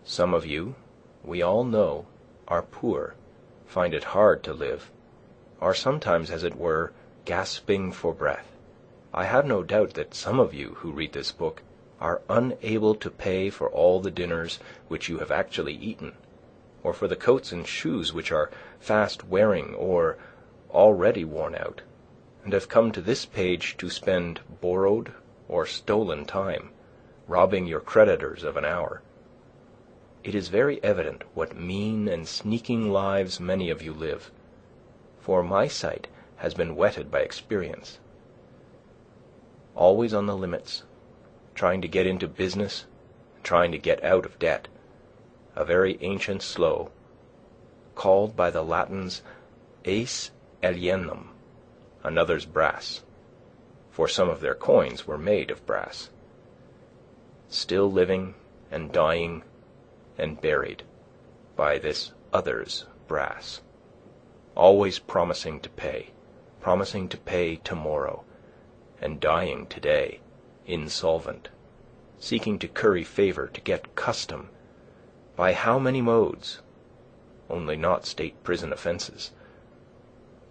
Some of you, we all know, are poor, find it hard to live, are sometimes, as it were, gasping for breath. I have no doubt that some of you who read this book are unable to pay for all the dinners which you have actually eaten, or for the coats and shoes which are fast wearing or already worn out, and have come to this page to spend borrowed or stolen time, robbing your creditors of an hour. It is very evident what mean and sneaking lives many of you live, for my sight has been whetted by experience. Always on the limits, trying to get into business, trying to get out of debt, a very ancient slough, called by the Latins aes alienum, another's brass, for some of their coins were made of brass, still living and dying and buried by this other's brass, always promising to pay tomorrow, and dying today, insolvent, seeking to curry favour, to get custom, by how many modes, only not state prison offences,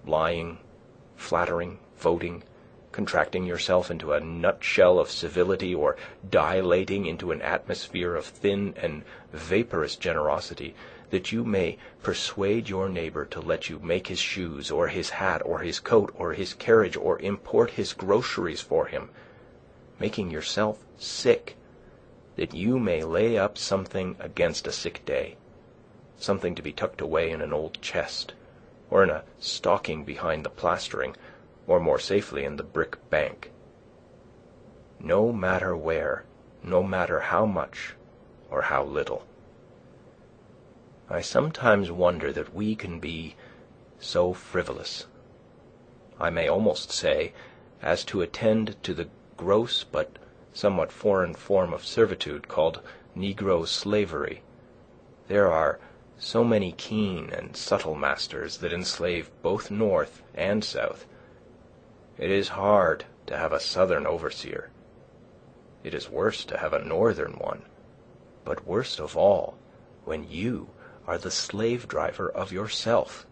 lying, flattering, voting, contracting yourself into a nutshell of civility, or dilating into an atmosphere of thin and vaporous generosity, that you may persuade your neighbour to let you make his shoes, or his hat, or his coat, or his carriage, or import his groceries for him, making yourself sick, that you may lay up something against a sick day, something to be tucked away in an old chest, or in a stocking behind the plastering, or more safely in the brick bank. No matter where, no matter how much or how little. I sometimes wonder that we can be so frivolous, I may almost say, as to attend to the gross but somewhat foreign form of servitude called Negro slavery. There are so many keen and subtle masters that enslave both North and South. It is hard to have a Southern overseer. It is worse to have a Northern one, but worst of all when you are the slave driver of yourself.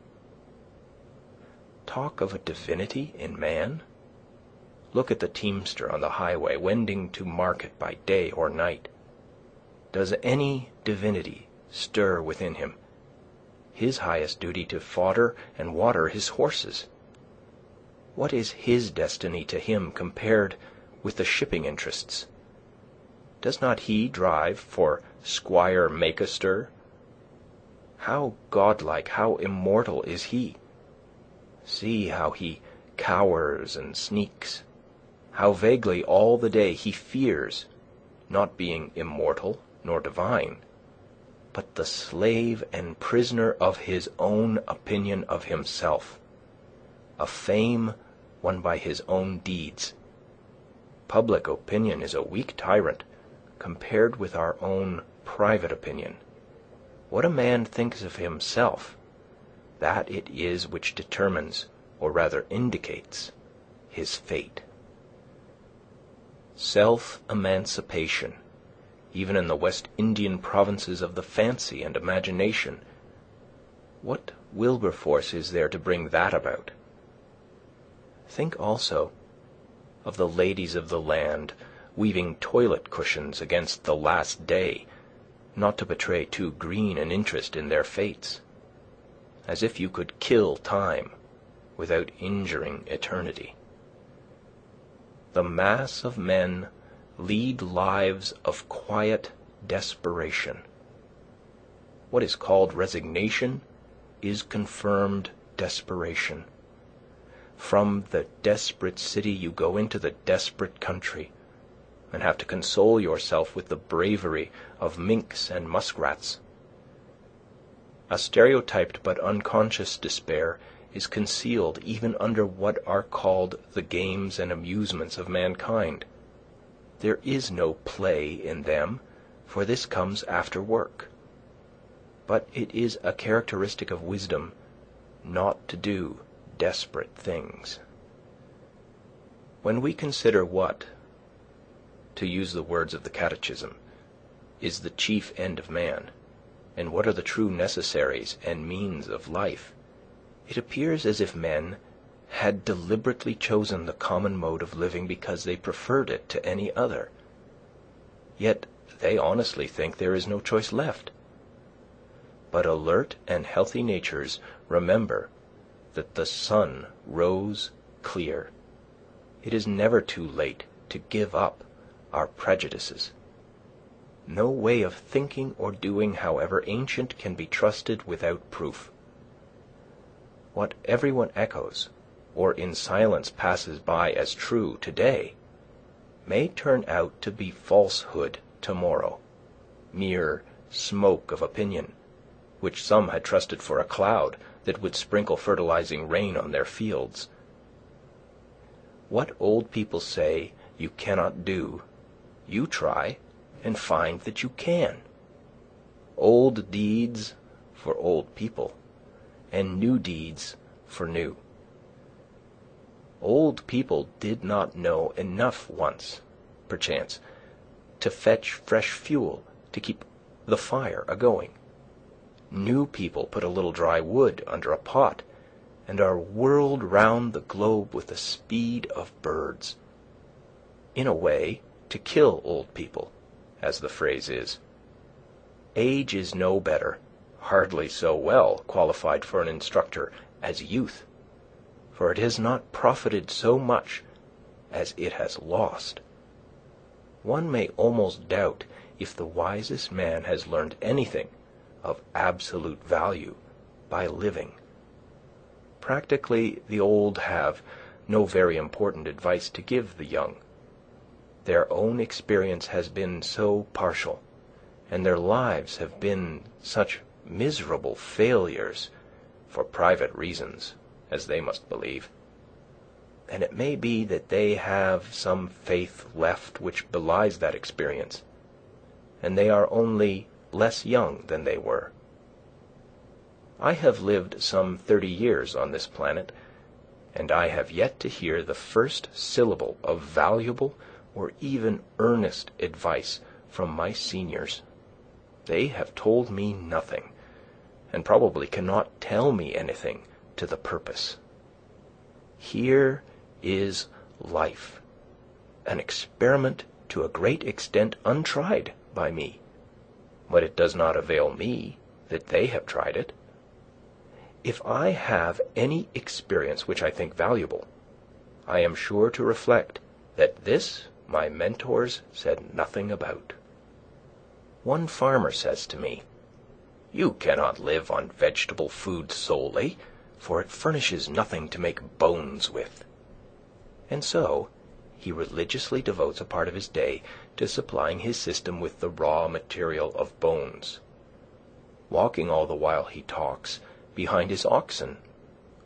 Talk of a divinity in man? Look at the teamster on the highway, wending to market by day or night. Does any divinity stir within him? His highest duty to fodder and water his horses. What is his destiny to him compared with the shipping interests? Does not he drive for Squire Make-a-Stir? How godlike, how immortal is he! See how he cowers and sneaks, how vaguely all the day he fears, not being immortal nor divine, but the slave and prisoner of his own opinion of himself, a fame won by his own deeds. Public opinion is a weak tyrant compared with our own private opinion. What a man thinks of himself, that it is which determines, or rather indicates, his fate. Self-emancipation, even in the West Indian provinces of the fancy and imagination. What Wilberforce is there to bring that about? Think also of the ladies of the land weaving toilet cushions against the last day, not to betray too green an interest in their fates, as if you could kill time without injuring eternity. The mass of men lead lives of quiet desperation. What is called resignation is confirmed desperation. From the desperate city you go into the desperate country, and have to console yourself with the bravery of minks and muskrats. A stereotyped but unconscious despair is concealed even under what are called the games and amusements of mankind. There is no play in them, for this comes after work. But it is a characteristic of wisdom not to do desperate things. When we consider what, to use the words of the Catechism, is the chief end of man, and what are the true necessaries and means of life, it appears as if men had deliberately chosen the common mode of living because they preferred it to any other. Yet they honestly think there is no choice left. But alert and healthy natures remember that the sun rose clear. It is never too late to give up our prejudices. No way of thinking or doing, however ancient, can be trusted without proof. What everyone echoes, or in silence passes by as true today, may turn out to be falsehood tomorrow, mere smoke of opinion, which some had trusted for a cloud that would sprinkle fertilizing rain on their fields. What old people say you cannot do, you try and find that you can. Old deeds for old people, and new deeds for new. Old people did not know enough once, perchance, to fetch fresh fuel to keep the fire a-going. New people put a little dry wood under a pot, and are whirled round the globe with the speed of birds. In a way, to kill old people, as the phrase is. Age is no better, hardly so well qualified for an instructor as youth, for it has not profited so much as it has lost. One may almost doubt if the wisest man has learned anything of absolute value by living. Practically, the old have no very important advice to give the young. Their own experience has been so partial, and their lives have been such miserable failures, for private reasons, as they must believe. And it may be that they have some faith left which belies that experience, and they are only less young than they were. I have lived some 30 years on this planet, and I have yet to hear the first syllable of valuable or even earnest advice from my seniors. They have told me nothing, and probably cannot tell me anything to the purpose. Here is life, an experiment to a great extent untried by me, but it does not avail me that they have tried it. If I have any experience which I think valuable, I am sure to reflect that this my mentors said nothing about. One farmer says to me, "You cannot live on vegetable food solely, for it furnishes nothing to make bones with." And so he religiously devotes a part of his day to supplying his system with the raw material of bones, walking all the while he talks behind his oxen,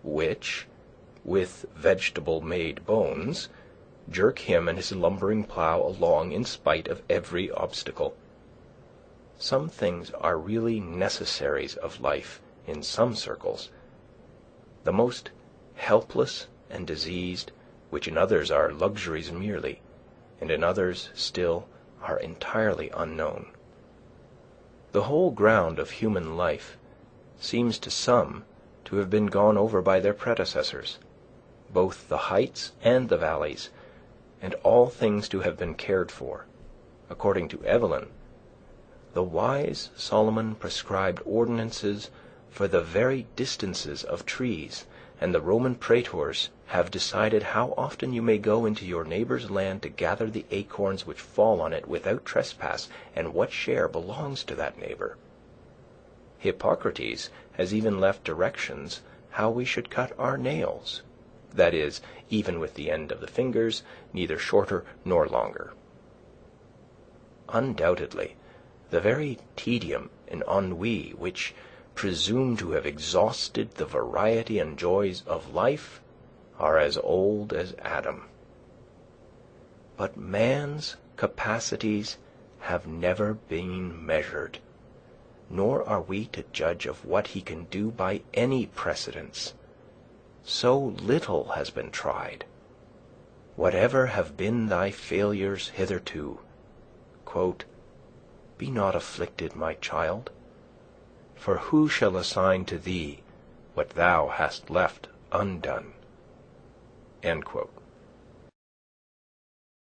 which, with vegetable-made bones, jerk him and his lumbering plough along in spite of every obstacle. Some things are really necessaries of life in some circles, the most helpless and diseased, which in others are luxuries merely, and in others still are entirely unknown. The whole ground of human life seems to some to have been gone over by their predecessors, both the heights and the valleys, and all things to have been cared for. According to Evelyn, the wise Solomon prescribed ordinances for the very distances of trees, and the Roman praetors have decided how often you may go into your neighbor's land to gather the acorns which fall on it without trespass, and what share belongs to that neighbor. Hippocrates has even left directions how we should cut our nails, that is, even with the end of the fingers, neither shorter nor longer. Undoubtedly, the very tedium and ennui which presume to have exhausted the variety and joys of life are as old as Adam. But man's capacities have never been measured, nor are we to judge of what he can do by any precedents. So little has been tried. Whatever have been thy failures hitherto, quote, Be not afflicted, my child, for who shall assign to thee what thou hast left undone?" End quote.